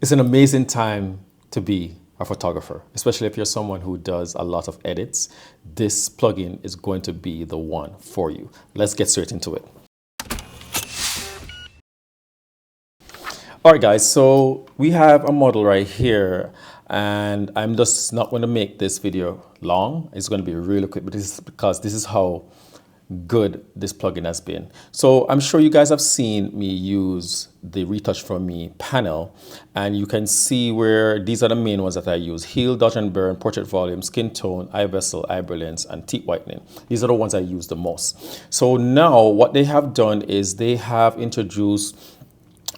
It's an amazing time to be a photographer, especially if you're someone who does a lot of edits. This plugin is going to be the one for you. Let's get straight into it. All right, guys, so we have a model right here, and I'm just not going to make this video long. It's going to be really quick, but this is because this is how good this plugin has been. So I'm sure you guys have seen me use the Retouch4me panel, and you can see where these are the main ones that I use: heal, dodge and burn, portrait volume, skin tone, eye vessel, eye brilliance, and teeth whitening. These are the ones I use the most. So now what they have done is they have introduced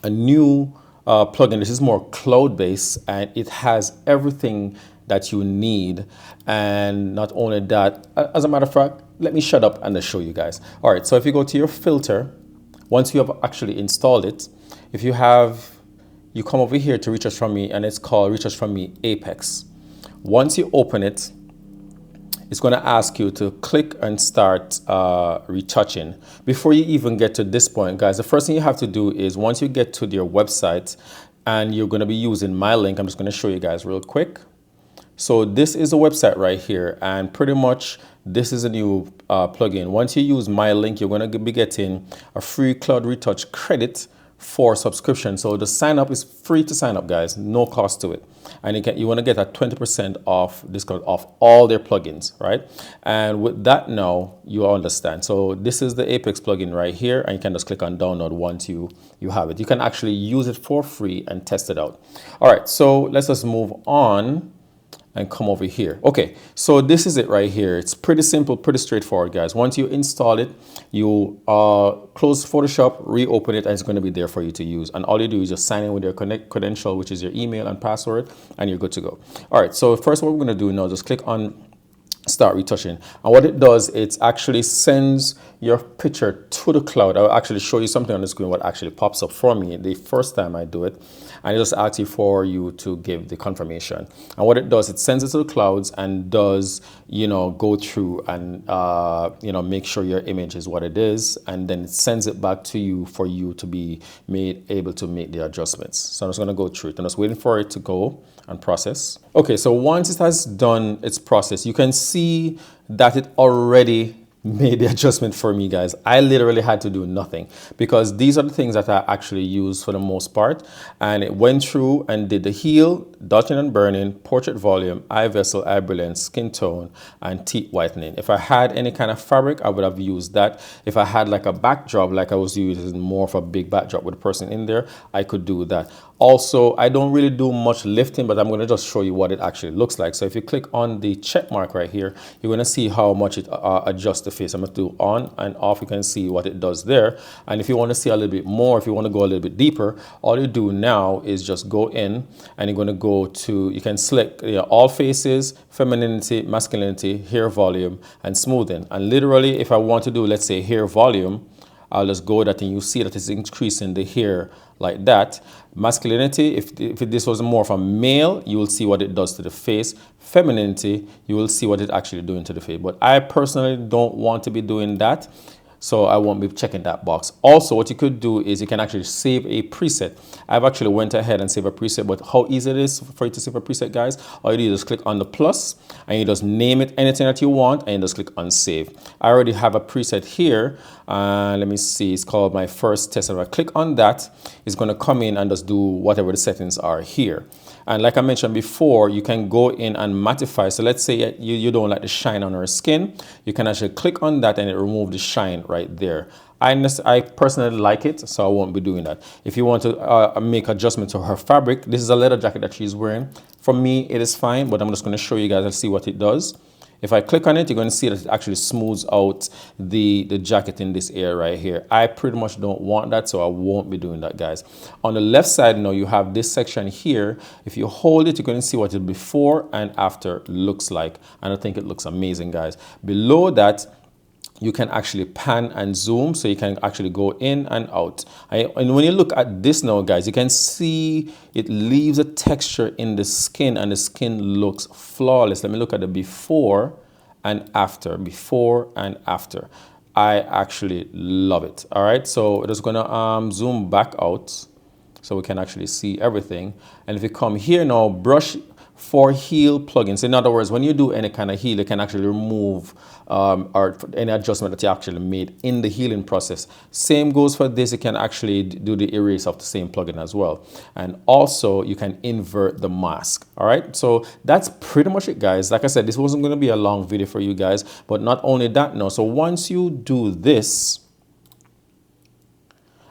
a new plugin. This is more cloud-based, and it has everything that you need. And not only that, as a matter of fact, let me shut up and just show you guys. All right, so if you go to your filter, once you have actually installed it, if you have, you come over here to Retouch4me, and it's called Retouch4me Apex. Once you open it, it's going to ask you to click and start retouching. Before you even get to this point, guys, the first thing you have to do is once you get to their website, and you're going to be using my link, I'm just going to show you guys real quick. So this is a website right here, and pretty much this is a new plugin. Once you use my link, you're going to be getting a free cloud retouch credit for subscription. So the sign up is free to sign up, guys, no cost to it. And you want to get a 20% off discount off all their plugins, right? And with that, now you understand. So this is the Apex plugin right here, and you can just click on download once you have it. You can actually use it for free and test it out. All right, so let's just move on and come over here. Okay, so this is it right here. It's pretty simple, pretty straightforward, guys. Once you install it, you close Photoshop, reopen it, and it's going to be there for you to use. And all you do is just sign in with your credential, which is your email and password, and you're good to go. All right, so first what we're going to do now, just click on start retouching, and what it does, it actually sends your picture to the cloud. I'll actually show you something on the screen what actually pops up for me the first time I do it, and it just asks you for you to give the confirmation. And what it does, it sends it to the clouds and does, you know, go through and you know, make sure your image is what it is, and then it sends it back to you for you to be able to make the adjustments. So I'm just going to go through it. I'm just waiting for it to go and process. Okay, so once it has done its process, you can see that it already made the adjustment for me, guys. I literally had to do nothing because these are the things that I actually use for the most part, and it went through and did the heal, dodging and burning, portrait volume, eye vessel, eye brilliance, skin tone, and teeth whitening. If I had any kind of fabric, I would have used that. If I had like a backdrop, like I was using more of a big backdrop with a person in there, I could do that. Also, I don't really do much lifting, but I'm going to just show you what it actually looks like. So if you click on the check mark right here, you're going to see how much it adjusts the face. I'm going to do on and off. You can see what it does there. And if you want to see a little bit more, if you want to go a little bit deeper, all you do now is just go in, and you're going to go to, you can select, you know, all faces, femininity, masculinity, hair volume, and smoothing. And literally, if I want to do, let's say, hair volume, I'll just go that, and you see that it's increasing the hair like that. Masculinity, if this was more of a male, you will see what it does to the face. Femininity, you will see what it's actually doing to the face. But I personally don't want to be doing that, so I won't be checking that box. Also, what you could do is you can actually save a preset. I've actually went ahead and saved a preset, but how easy it is for you to save a preset, guys, all you do is just click on the plus, and you just name it anything that you want, and you just click on save. I already have a preset here. Let me see, it's called my first test. If I click on that, it's going to come in and just do whatever the settings are here. And like I mentioned before, you can go in and mattify. So let's say you don't like the shine on her skin. You can actually click on that, and it removes the shine right there. I personally like it, so I won't be doing that. If you want to make adjustment to her fabric, this is a leather jacket that she's wearing. For me, it is fine, but I'm just going to show you guys and see what it does. If I click on it, you're going to see that it actually smooths out the jacket in this area right here. I pretty much don't want that, so I won't be doing that, guys. On the left side now, you have this section here. If you hold it, you're going to see what the before and after looks like. And I think it looks amazing, guys. Below that, you can actually pan and zoom, so you can actually go in and out. And when you look at this now, guys, you can see it leaves a texture in the skin, and the skin looks flawless. Let me look at the before and after. Before and after. I actually love it. All right, so we're just gonna zoom back out so we can actually see everything. And if you come here now, brush for heel plugins. In other words, when you do any kind of heal, you can actually remove or any adjustment that you actually made in the healing process. Same goes for this. You can actually do the erase of the same plugin as well. And also you can invert the mask. All right. So that's pretty much it, guys. Like I said, this wasn't going to be a long video for you guys, but not only that, no. So once you do this,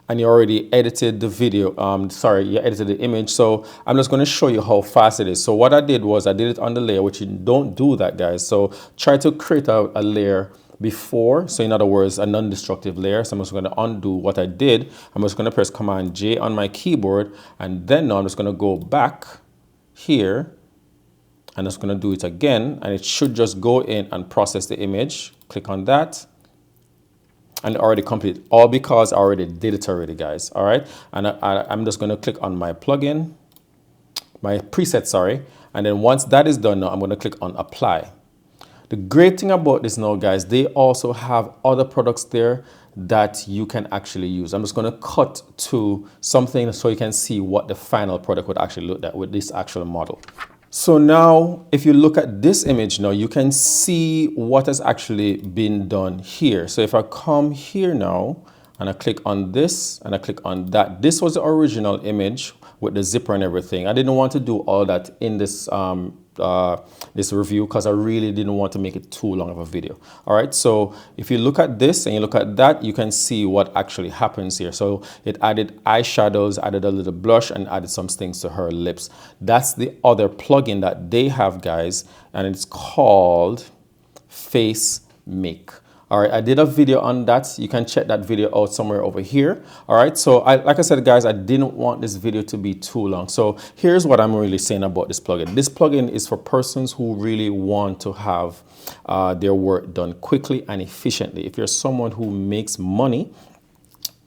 and you already edited the video, you edited the image. So I'm just going to show you how fast it is. So what I did was I did it on the layer, which you don't do that, guys. So try to create a layer before. So in other words, a non-destructive layer. So I'm just going to undo what I did. I'm just going to press Command J on my keyboard. And then now I'm just going to go back here. I'm just going to do it again. And it should just go in and process the image. Click on that. And already complete, all because I already did it already, guys. All right, and I'm just going to click on my plugin, my preset, sorry, and then once that is done, now I'm going to click on apply. The great thing about this now, guys, they also have other products there that you can actually use. I'm just going to cut to something so you can see what the final product would actually look like with this actual model. So now, if you look at this image now, you can see what has actually been done here. So if I come here now, and I click on this, and I click on that, this was the original image with the zipper and everything. I didn't want to do all that in this this review because I really didn't want to make it too long of a video. All right, so if you look at this and you look at that, you can see what actually happens here. So it added eyeshadows, added a little blush, and added some things to her lips. That's the other plugin that they have, guys, and it's called Face Make. All right, I did a video on that. You can check that video out somewhere over here. All right, so like I said, guys, I didn't want this video to be too long. So here's what I'm really saying about this plugin. This plugin is for persons who really want to have their work done quickly and efficiently. If you're someone who makes money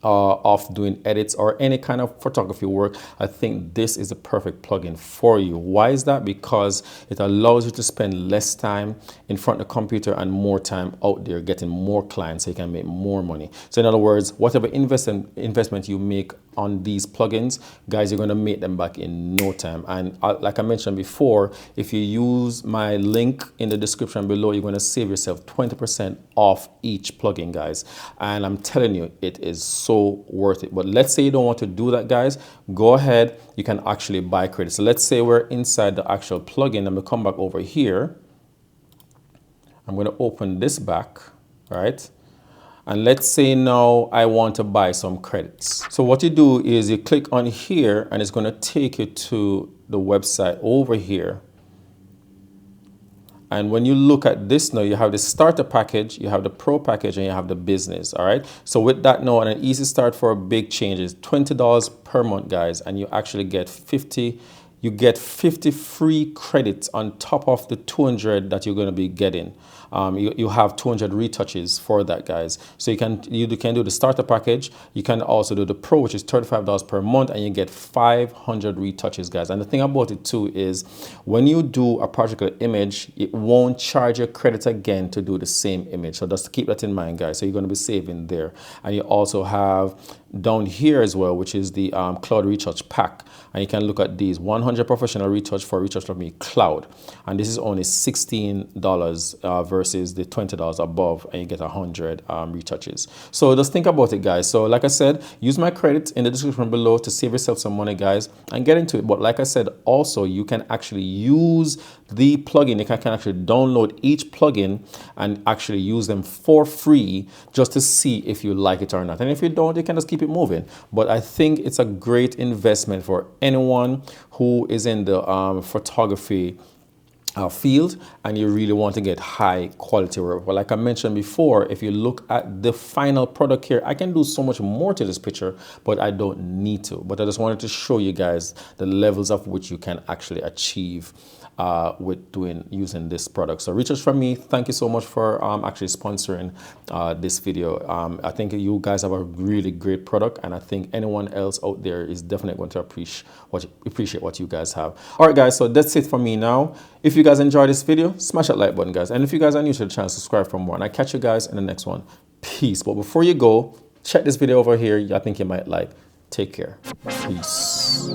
of doing edits or any kind of photography work, I think this is the perfect plugin for you. Why is that? Because it allows you to spend less time in front of the computer and more time out there getting more clients so you can make more money. So in other words, whatever investment you make on these plugins, guys, you're going to make them back in no time. And like I mentioned before, if you use my link in the description below, you're going to save yourself 20% off each plugin, guys. And I'm telling you, it is so worth it. But let's say you don't want to do that, guys, go ahead, you can actually buy credits. So let's say we're inside the actual plugin. I'm going to come back over here. I'm going to open this back, all right? And let's say now I want to buy some credits. So what you do is you click on here and it's going to take you to the website over here. And when you look at this now, you have the starter package, you have the pro package, and you have the business. All right. So with that now, and an easy start for a big change is $20 per month, guys. And you actually get 50 free credits on top of the 200 that you're going to be getting. You have 200 retouches for that, guys. So you can do the starter package. You can also do the pro, which is $35 per month, and you get 500 retouches, guys. And the thing about it too is when you do a particular image, it won't charge you credits again to do the same image. So just keep that in mind, guys. So you're going to be saving there. And you also have down here as well, which is the cloud retouch pack. And you can look at these 100 professional retouch for Retouch4me Cloud. And this is only $16 versus the $20 above, and you get 100 retouches. So just think about it, guys. So like I said, use my credit in the description below to save yourself some money, guys, and get into it. But like I said, also you can actually use the plugin. You can actually download each plugin and actually use them for free just to see if you like it or not. And if you don't, you can just keep it moving. But I think it's a great investment for anyone who is in the photography field and you really want to get high quality work. But like I mentioned before, if you look at the final product here, I can do so much more to this picture, but I don't need to. But I just wanted to show you guys the levels of which you can actually achieve with using this product. So Retouch4me, thank you so much for actually sponsoring this video. I think you guys have a really great product, and I think anyone else out there is definitely going to appreciate what you guys have. All right, guys, so that's it for me now. If you guys enjoyed this video, smash that like button, guys. And if you guys are new to the channel, subscribe for more. And I catch you guys in the next one. Peace. But before you go, check this video over here. I think you might like. Take care. Peace.